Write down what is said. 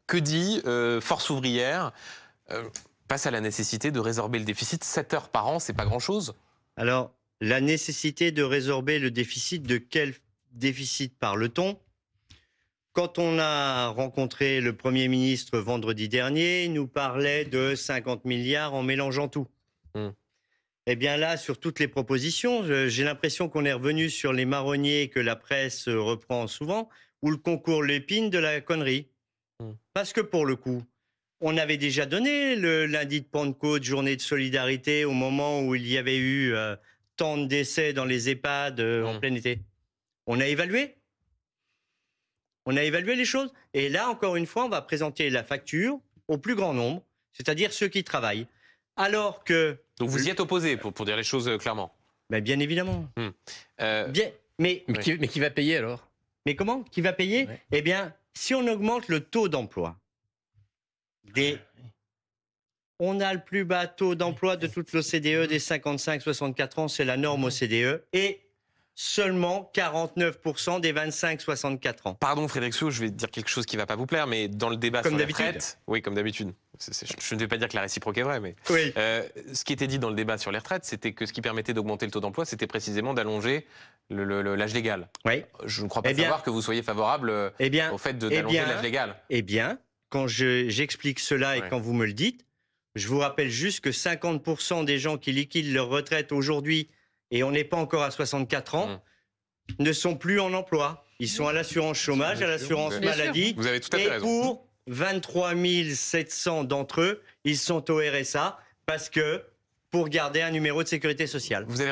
Que dit Force ouvrière face à la nécessité de résorber le déficit? 7 heures par an, c'est pas grand-chose? Alors, la nécessité de résorber le déficit, de quel déficit parle-t-on? Quand on a rencontré le Premier ministre vendredi dernier, il nous parlait de 50 milliards en mélangeant tout. Hmm. Eh bien là, sur toutes les propositions, j'ai l'impression qu'on est revenu sur les marronniers que la presse reprend souvent, ou le concours Lépine de la connerie. Hmm. Parce que pour le coup, on avait déjà donné le lundi de Pentecôte, journée de solidarité, au moment où il y avait eu tant de décès dans les EHPAD en plein été. On a évalué. On a évalué les choses. Et là, encore une fois, on va présenter la facture au plus grand nombre, c'est-à-dire ceux qui travaillent. Alors que... Donc vous y êtes opposé, pour dire les choses clairement? Ben bien évidemment. Bien, mais qui va payer alors? Mais comment? Qui va payer? Ouais. Eh bien, si on augmente le taux d'emploi, on a le plus bas taux d'emploi de toute l'OCDE des 55-64 ans, c'est la norme OCDE, et seulement 49% des 25-64 ans. Pardon Frédéric Sceaux, je vais dire quelque chose qui ne va pas vous plaire, mais dans le débat sur les retraites... Oui, comme d'habitude. Je ne vais pas dire que la réciproque est vraie, mais... Oui. Ce qui était dit dans le débat sur les retraites, c'était que ce qui permettait d'augmenter le taux d'emploi, c'était précisément d'allonger l'âge légal. Oui. Je ne crois pas savoir que vous soyez favorable au fait d'allonger l'âge légal. Eh bien, quand j'explique cela et quand vous me le dites, je vous rappelle juste que 50% des gens qui liquident leur retraite aujourd'hui, et on n'est pas encore à 64 ans, ne sont plus en emploi. Ils sont à l'assurance chômage, à l'assurance maladie. Vous avez tout à fait raison. Et pour 23 700 d'entre eux, ils sont au RSA parce que pour garder un numéro de sécurité sociale. Vous avez